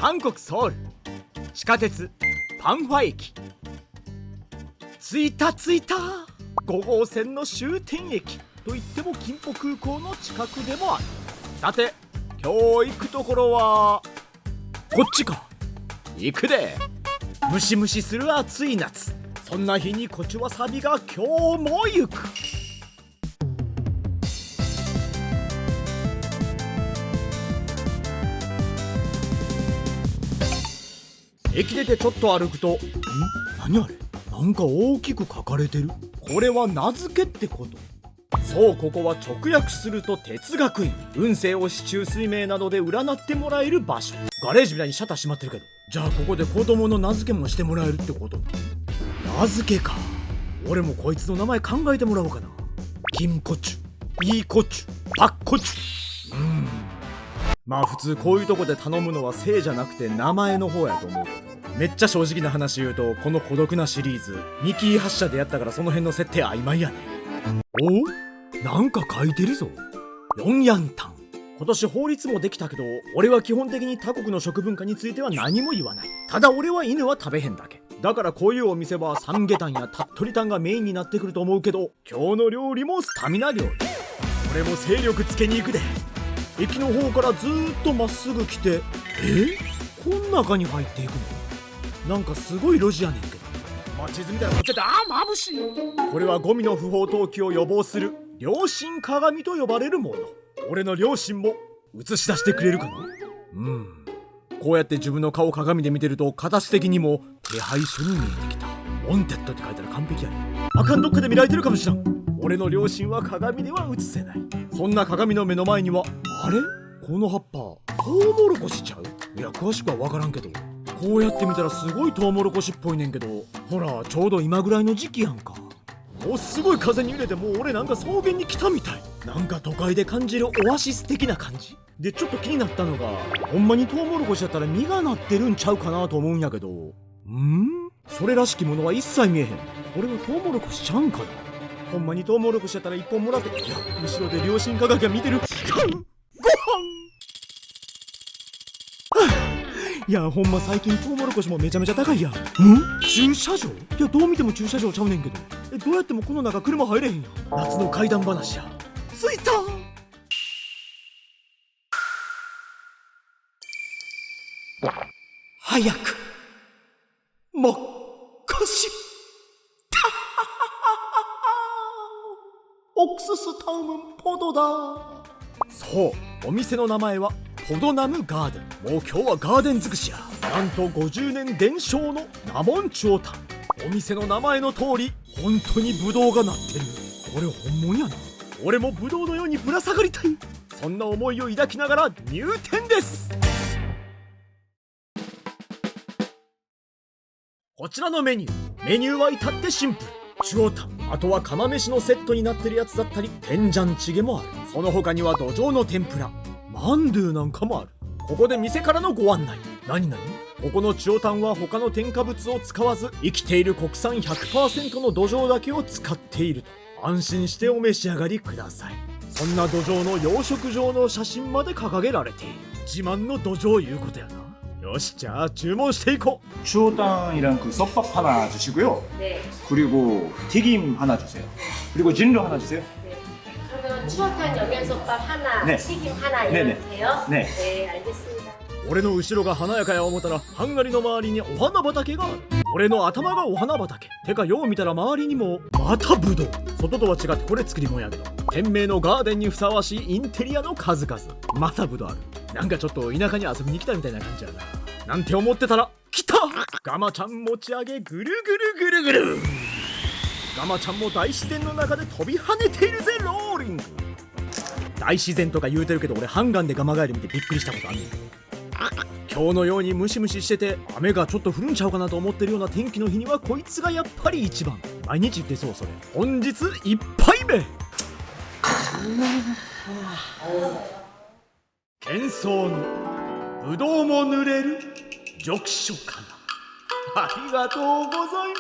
韓国ソウル地下鉄パンファ駅。着いた5号線の終点駅といっても金浦空港の近くでもある。さて今日行くところはこっちか。行くで。ムシムシする暑い夏、そんな日にこちわさびが今日も行く。駅出てちょっと歩くと、何あれ、なんか大きく書かれてる。これは名付けってこと。そう、ここは直訳すると哲学院。運勢を市中水明などで占ってもらえる場所。ガレージみたいにシャッター閉まってるけど、じゃあここで子供の名付けもしてもらえるってこと。名付けか。俺もこいつの名前考えてもらおうかな。金コチュ、ピーコチュ、パッコチュ。まあ普通こういうとこで頼むのは姓じゃなくて名前の方やと思うけど、めっちゃ正直な話言うと、この孤独なシリーズミキー発射でやったからその辺の設定曖昧やね。お、なんか書いてるぞ。4ヤンタン。今年法律もできたけど、俺は基本的に他国の食文化については何も言わない。ただ俺は犬は食べへんだけだから、こういうお店はサムゲタンやタットリタンがメインになってくると思うけど、今日の料理もスタミナ料理。俺も精力つけに行くで。駅の方からずーっとまっすぐ来て、こん中に入っていくの。なんかすごい路地やねんけど、地図みたいなの持ってて、眩しい。これはゴミの不法投棄を予防する良心鏡と呼ばれるもの。俺の良心も映し出してくれるかな。こうやって自分の顔を鏡で見てると、形的にも手配書に見えてきた。オンテッドって書いたら完璧やね。あかん、どっかで見られてるかもしらん。俺の良心は鏡では映せない。そんな鏡の目の前には、あれ、この葉っぱトウモロコシちゃう？いや詳しくは分からんけど、こうやって見たらすごいトウモロコシっぽいねんけど、ほらちょうど今ぐらいの時期やんか。もうすごい風に揺れて、もう俺なんか草原に来たみたい。なんか都会で感じるオアシス的な感じで、ちょっと気になったのが、ほんまにトウモロコシやったら実がなってるんちゃうかなと思うんやけど、それらしきものは一切見えへん。これはトウモロコシちゃうんかな。ほんまにトウモロコシやったら一本もらって。いや、後ろで良心科学が見てる。いや、ほんま最近トウモロコシもめちゃめちゃ高いやん。駐車場？いや、どう見ても駐車場ちゃうねんけど。どうやってもこの中車入れへんやん。夏の怪談話や。着いた。早くもっこし。オクススタウムンポドだ。そう、お店の名前はポドナムガーデン。もう今日はガーデン尽くしや。なんと50年伝承のナモンチュオタン。お店の名前の通り、本当にブドウがなってる。これ本物やな。俺もブドウのようにぶら下がりたい。そんな思いを抱きながら入店です。こちらのメニューは至ってシンプル。チュオタン、あとは釜飯のセットになってるやつだったり、天ジャンチゲもある。その他には土壌の天ぷら、マンドゥなんかもある。ここで店からのご案内。ここのチュオタンは他の添加物を使わず、生きている国産 100% の土壌だけを使っていると。安心してお召し上がりください。そんな土壌の養殖場の写真まで掲げられている。自慢の土壌いうことやな。よし、じゃあ注文していこう。추어탕이랑 그 솥밥 하나 주시고요. 네. 그리고 튀김 하나 주세요. 그리고 진로 하나 주세요. 네. 그러면 추어탕 영양솥밥 하나, 네. 튀김 하나 네네. 이렇게 해요? 네. 네, 알겠습니다. 俺の後ろが華やかや思ったら、ハンガリの周りにお花畑がある。俺の頭がお花畑。てかよう見たら周りにもまたブドウ。外とは違ってこれ作り物やけど、店名のガーデンにふさわしいインテリアの数々。またブドウある。なんかちょっと田舎に遊びに来たみたいな感じやな。なんて思ってたら、来た！ガマちゃん持ち上げぐるぐるぐるぐる。ガマちゃんも大自然の中で飛び跳ねているぜ。ローリング。大自然とか言うてるけど、俺ハンガンでガマガエル見てびっくりしたことあんねんけど、今日のようにムシムシしてて雨がちょっと降るんちゃうかなと思ってるような天気の日には、こいつがやっぱり一番。毎日言ってそう。それ本日一杯目。喧騒のぶどうも濡れる読書かな。ありがとうございま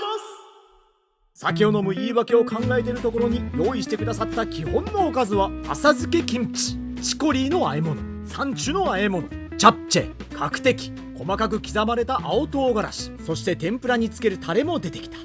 す。酒を飲む言い訳を考えているところに用意してくださった基本のおかずは、浅漬けキムチ、チコリーの和え物、サンチュの和え物、チャプチェ、角的、細かく刻まれた青唐辛子、そして天ぷらにつけるタレも出てきた。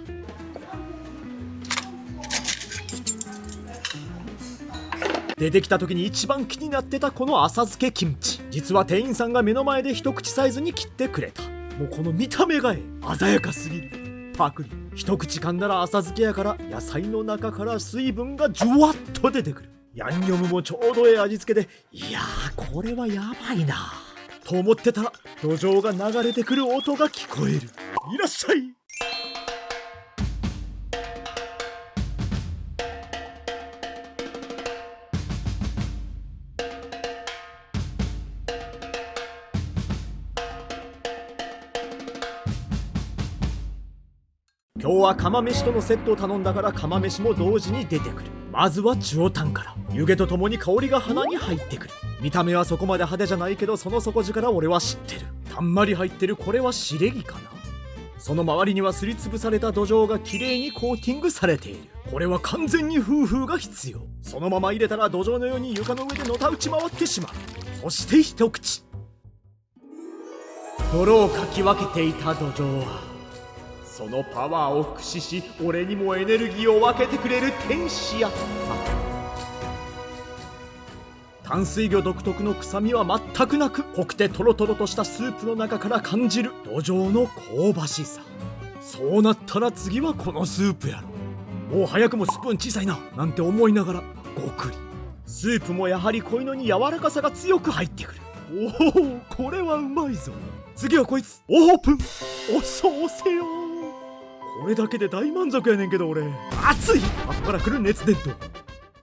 出てきた時に一番気になってたこの浅漬けキムチ、実は店員さんが目の前で一口サイズに切ってくれた。もうこの見た目が鮮やかすぎる。パクリ。一口噛んだら浅漬けやから野菜の中から水分がジュワッと出てくる。ヤンニョムもちょうど味付けで、いやーこれはやばいなと思ってたら、土壌が流れてくる音が聞こえる。いらっしゃい。今日は釜飯とのセットを頼んだから釜飯も同時に出てくる。まずは中タンから。湯気とともに香りが鼻に入ってくる。見た目はそこまで派手じゃないけど、その底力俺は知ってる。たんまり入ってる。これはシレギかな。その周りにはすりつぶされた土壌がきれいにコーティングされている。これは完全にフーフーが必要。そのまま入れたら土壌のように床の上でのたうち回ってしまう。そして一口。泥をかき分けていた土壌はそのパワーを駆使し、俺にもエネルギーを分けてくれる天使やった。淡水魚独特の臭みは全くなく、濃くてトロトロとしたスープの中から感じる土壌の香ばしさ。そうなったら次はこのスープやろ。もう早くもスプーン小さいななんて思いながらごくり。スープもやはり濃いのに柔らかさが強く入ってくる。おお、これはうまいぞ。次はこいつ。オープン。おそうせよ。これだけで大満足やねんけど俺。熱い。後から来る熱伝導。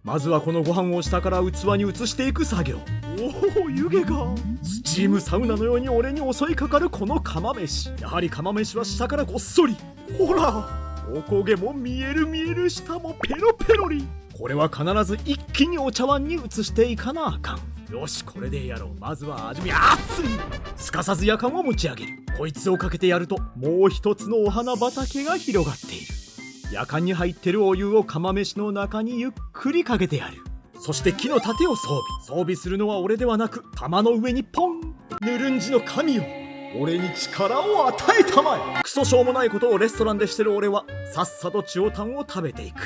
まずはこのご飯を下から器に移していく作業。おお、湯気がスチームサウナのように俺に襲いかかるこの釜飯。やはり釜飯は下からごっそり。ほら、おこげも見える見える。下もペロペロリ。これは必ず一気にお茶碗に移していかなあかん。よし、これでやろう。まずは味見。熱い。すかさずやかんを持ち上げる。こいつをかけてやると、もう一つのお花畑が広がっている。やかんに入ってるお湯を釜飯の中にゆっくりかけてやる。そして木の盾を装備するのは俺ではなく、釜の上にポン。ヌルンジの神よ、俺に力を与えたまえ。クソしょうもないことをレストランでしてる俺はさっさと中タンを食べていく。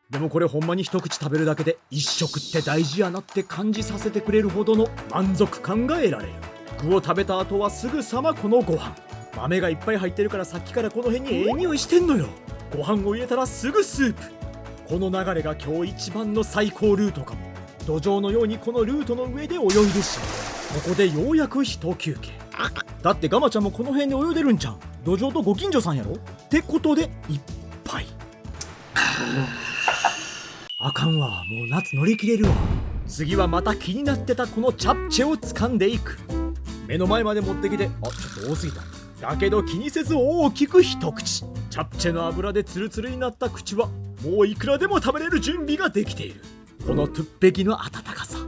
でもこれほんまに一口食べるだけで一食って大事やなって感じさせてくれるほどの満足感が得られる。具を食べた後はすぐさまこのご飯。豆がいっぱい入ってるからさっきからこの辺にええ匂いしてんのよ。ご飯を入れたらすぐスープ。この流れが今日一番の最高ルートかも。土壌のようにこのルートの上で泳いでしまう。ここでようやく一休憩。だってガマちゃんもこの辺で泳いでるんじゃん。土壌とご近所さんやろってことで一杯。あかんわ、もう夏乗り切れるわ。次はまた気になってたこのチャプチェを掴んでいく。目の前まで持ってきて、ちょっと多すぎた。だけど気にせず大きく一口。チャプチェの油でツルツルになった口はもういくらでも食べれる準備ができている。このトゥッペギの温かさ、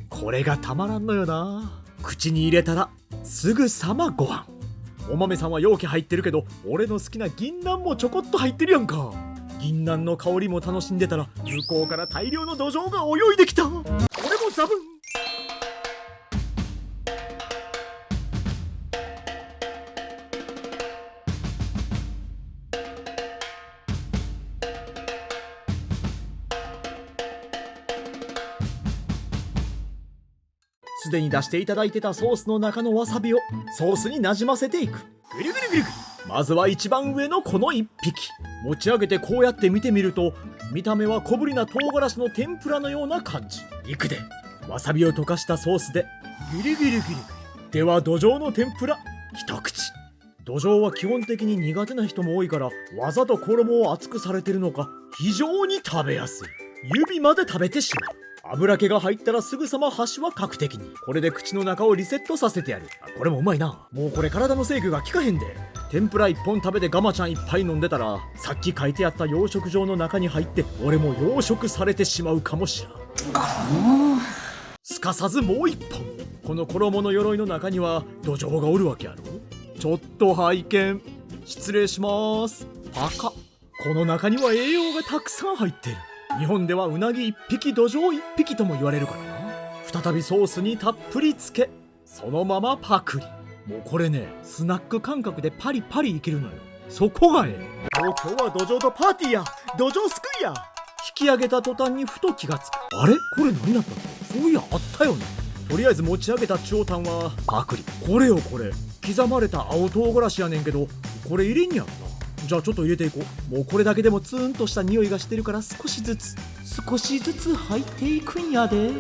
これがたまらんのよな。口に入れたらすぐさまご飯。お豆さんは容器入ってるけど、俺の好きな銀杏もちょこっと入ってるやんか。銀杏の香りも楽しんでたら、向こうから大量の土壌が泳いできた。これもザブン。すでに出していただいてたソースの中のわさびをソースになじませていく。ぐるぐるぐるぐる。まずは一番上のこの一匹。持ち上げてこうやって見てみると、見た目は小ぶりな唐辛子の天ぷらのような感じ。いくで。わさびを溶かしたソースでぐるぐるぐるぐる。では土壌の天ぷら一口。土壌は基本的に苦手な人も多いから、わざと衣を厚くされてるのか非常に食べやすい。指まで食べてしまう。油気が入ったらすぐさま箸は角的に。これで口の中をリセットさせてやる。これもうまいな。もうこれ体の制御が効かへんで。天ぷら1本食べてガマちゃん1杯飲んでたら、さっき書いてあった養殖場の中に入って俺も養殖されてしまうかもしらん。すかさずもう1本。この衣の鎧の中には土壌がおるわけやろ。ちょっと拝見。失礼します。パカ。この中には栄養がたくさん入ってる。日本ではうなぎ1匹土壌1匹とも言われるからな。再びソースにたっぷりつけ、そのままパクリ。もうこれね、スナック感覚でパリパリいけるのよ。そこがもう今日は土壌とパーティーや、土壌すくいや。引き上げた途端にふと気がつく。あれこれ何やったの？そういやあったよね。とりあえず持ち上げた中央タンはパクリ。これよこれ、刻まれた青唐辛子やねんけど、これ入れんやんな。じゃあちょっと入れていこう。もうこれだけでもツーンとした匂いがしてるから、少しずつ入っていくんやで。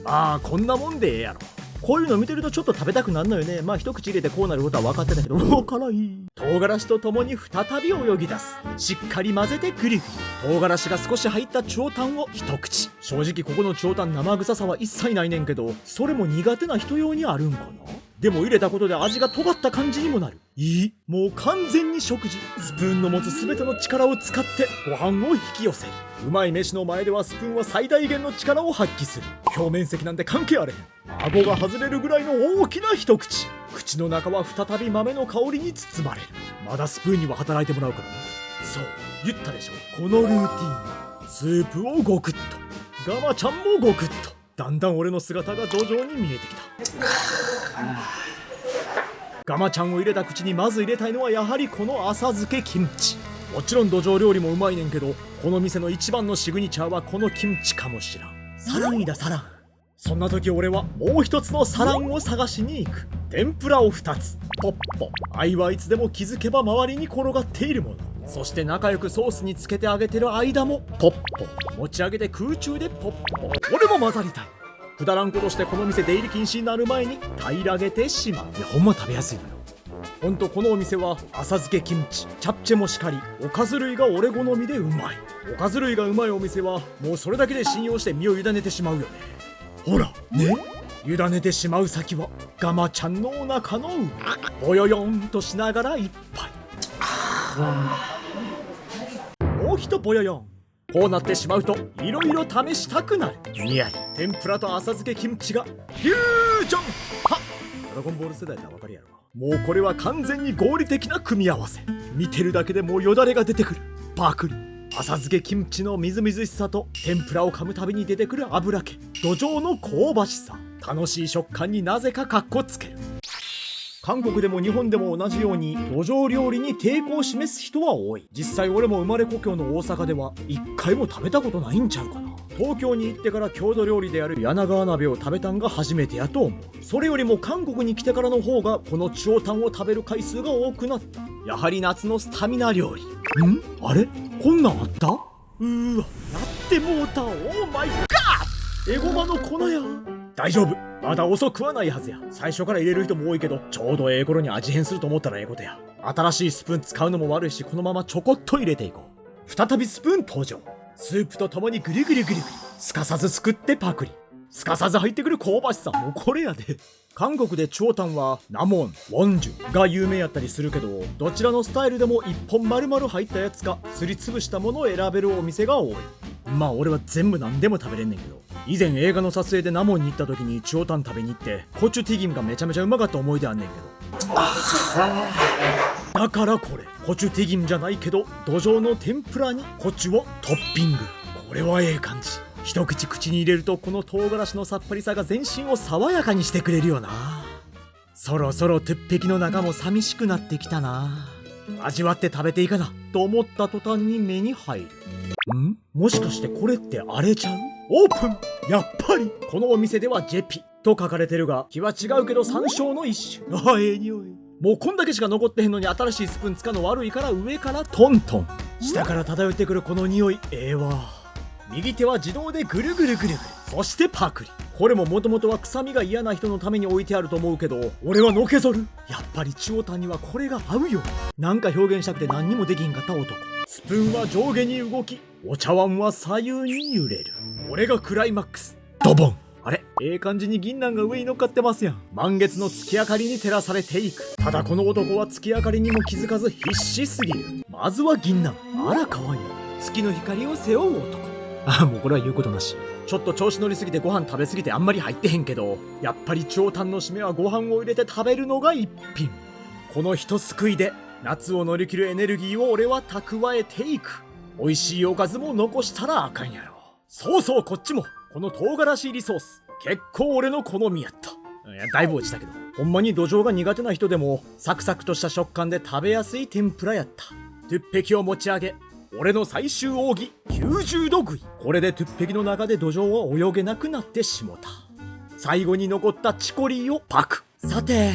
まあこんなもんでええやろ。こういうの見てるとちょっと食べたくなるのよね。まあ一口入れてこうなることは分かってたけど、もう辛い。唐辛子とともに再び泳ぎ出す。しっかり混ぜてグリグリ。唐辛子が少し入ったチュオタンを一口。正直ここのチュオタン生臭さは一切ないねんけど、それも苦手な人用にあるんかな。でも入れたことで味が尖った感じにもなる。もう完全に食事。スプーンの持つ全ての力を使ってご飯を引き寄せる。うまい飯の前ではスプーンは最大限の力を発揮する。表面積なんて関係あれへん。顎が外れるぐらいの大きな一口。口の中は再び豆の香りに包まれる。まだスプーンには働いてもらうからな。そう言ったでしょ。このルーティン。スープをゴクッと、ガマちゃんもゴクッと。だんだん俺の姿が土壌に見えてきた。ガマちゃんを入れた口にまず入れたいのはやはりこの浅漬けキムチ。もちろん土壌料理もうまいねんけど、この店の一番のシグニチャーはこのキムチかもしらん。サランイだサラン。そんな時俺はもう一つのサランを探しに行く。天ぷらを2つ。ポッポ。愛はいつでも気づけば周りに転がっているもの。そして仲良くソースにつけてあげてる間もポッポ。持ち上げて空中でポッポ。俺も混ざりたい。くだらんことしてこの店出入り禁止になる前に平らげてしまう。いやほんま食べやすいのよ。ほんとこのお店は浅漬けキムチ、チャプチェもしかり、おかず類が俺好みでうまい。おかず類がうまいお店はもうそれだけで信用して身を委ねてしまうよね。ほらね、委ねてしまう先はガマちゃんのお腹の上。ボヨヨンとしながら一杯。もう一ボヨヨン。こうなってしまうといろいろ試したくなる。にやり天ぷらと浅漬けキムチがフュージョン。はっ、ドラゴンボール世代ならわかるやろ。もうこれは完全に合理的な組み合わせ。見てるだけでもうよだれが出てくる。パクリ。浅漬けキムチのみずみずしさと天ぷらを噛むたびに出てくる油気、土壌の香ばしさ、楽しい食感になぜかカッコつける。韓国でも日本でも同じように土壌料理に抵抗を示す人は多い。実際俺も生まれ故郷の大阪では一回も食べたことないんちゃうかな。東京に行ってから郷土料理である柳川鍋を食べたんが初めてやと思う。それよりも韓国に来てからの方がこのチュオタンを食べる回数が多くなった。やはり夏のスタミナ料理。あれこんなんあった？やってもうた。オーマイガー。エゴマの粉や。大丈夫、まだ遅くはないはずや。最初から入れる人も多いけど、ちょうどええ頃に味変すると思ったらええことや。新しいスプーン使うのも悪いし、このままちょこっと入れていこう。再びスプーン登場。スープとともにグリグリグリグリ、すかさずすくってパクリ。すかさず入ってくる香ばしさ、もうこれやで。韓国でチュオタンはナモン、ウォンジュが有名やったりするけど、どちらのスタイルでも一本丸々入ったやつかすりつぶしたものを選べるお店が多い。まあ俺は全部何でも食べれんねんけど、以前映画の撮影でナモンに行った時にチュオタン食べに行って、コチュティギムがめちゃめちゃうまかった思い出あんねんけど、だからこれコチュティギムじゃないけど、土壌の天ぷらにコチュをトッピング。これはええ感じ。一口口に入れるとこの唐辛子のさっぱりさが全身を爽やかにしてくれるよな。そろそろトゥッペキの中も寂しくなってきたな。味わって食べていいかなと思った途端に目に入る。もしかしてこれってあれちゃう？オープン。やっぱりこのお店ではジェピと書かれてるが、気は違うけど山椒の一種。ええ匂い。もうこんだけしか残ってへんのに新しいスプーン使うの悪いから、上からトントン、下から漂ってくるこの匂い、ええわ。右手は自動でぐるぐるぐるぐる、そしてパクリ。これももともとは臭みが嫌な人のために置いてあると思うけど、俺はのけぞる。やっぱりチュオタンにはこれが合うよ。なんか表現したくて何にもできひんかった男。スプーンは上下に動き、お茶碗は左右に揺れる。これがクライマックス。ドボン。あれ、ええ感じに銀杏が上に乗っかってますやん。満月の月明かりに照らされていく。ただこの男は月明かりにも気づかず必死すぎる。まずは銀杏。あら可愛い。月の光を背負う男。もうこれは言うことなし。ちょっと調子乗りすぎてご飯食べすぎてあんまり入ってへんけど、やっぱりチュオタンの締めはご飯を入れて食べるのが一品。この一すくいで夏を乗り切るエネルギーを俺は蓄えていく。美味しいおかずも残したらあかんやろ。そうそう、こっちもこの唐辛子入りソース結構俺の好みやった。いやだいぶ落ちたけど。ほんまに土壌が苦手な人でもサクサクとした食感で食べやすい天ぷらやった。トゥッペキを持ち上げ、俺の最終奥義90度食い。これでトゥッペキの中で土壌は泳げなくなってしもた。最後に残ったチコリーをパク。さて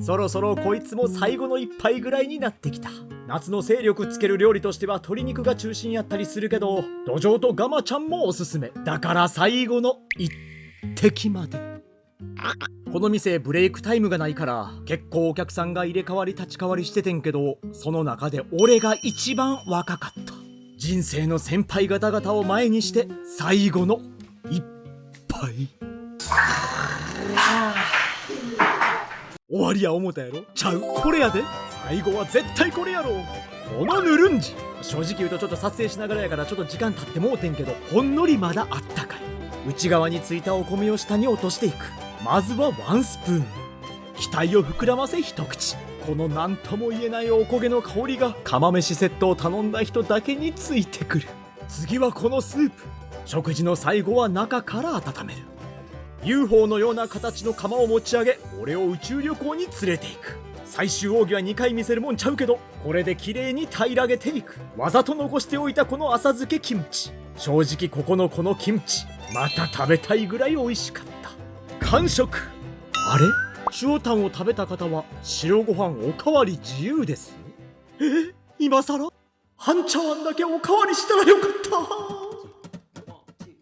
そろそろこいつも最後の一杯ぐらいになってきた。夏の精力つける料理としては鶏肉が中心やったりするけど、土壌とガマちゃんもおすすめだから最後の一滴まで。この店ブレイクタイムがないから結構お客さんが入れ替わり立ち替わりしててんけど、その中で俺が一番若かった。人生の先輩方々を前にして最後の一杯。終わりや思たやろ。ちゃう、これやで。最後は絶対これやろ。このヌルンジ、正直言うとちょっと撮影しながらやからちょっと時間経ってもうてんけど、ほんのりまだあったかい。内側についたお米を下に落としていく。まずはワンスプーン。期待を膨らませ一口。この何とも言えないおこげの香りが釜飯セットを頼んだ人だけについてくる。次はこのスープ。食事の最後は中から温める。UFO のような形の釜を持ち上げ、俺を宇宙旅行に連れていく。最終奥義は2回見せるもんちゃうけど、これで綺麗に平らげていく。わざと残しておいたこの浅漬けキムチ。正直このキムチまた食べたいぐらい美味しかった。完食。あれ、チュオタンを食べた方は白ご飯おかわり自由です。今さら半茶碗だけおかわりしたらよかった。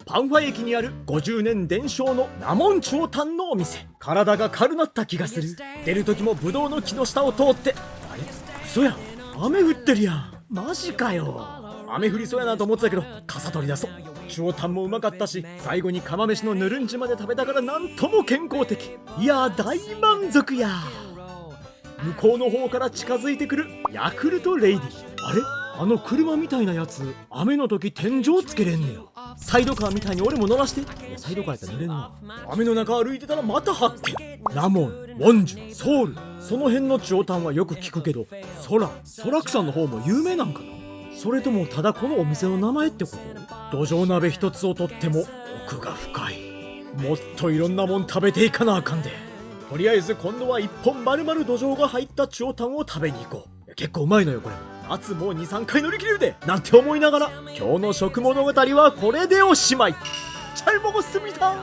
パンファ駅にある50年伝承のナモンチュオタンのお店。体が軽なった気がする。出る時もブドウの木の下を通って、あれ、嘘やん、雨降ってるやん。マジかよ。雨降りそうやなと思ってたけど傘取り出そう。チュオタンもうまかったし、最後に釜飯のヌルンジまで食べたからなんとも健康的。いや大満足や。向こうの方から近づいてくるヤクルトレイディ。あれ、あの車みたいなやつ雨の時天井つけれんねや。サイドカーみたいに俺も乗らして。いやサイドカーやったら濡れんな。雨の中歩いてたらまた発見。ラモン、ウォンジュ、ソウル、その辺のチュオタンはよく聞くけど、ソラクさんの方も有名なんかな。それともただこのお店の名前ってこと？土壌鍋一つをとっても奥が深い。もっといろんなもん食べていかなあかんで。とりあえず今度は一本丸々土壌が入ったチュオタンを食べに行こう。結構うまいのよこれ。夏もう 2,3 回乗り切れるでなんて思いながら、今日の食物語はこれでおしまい。チャイモゴスミだ。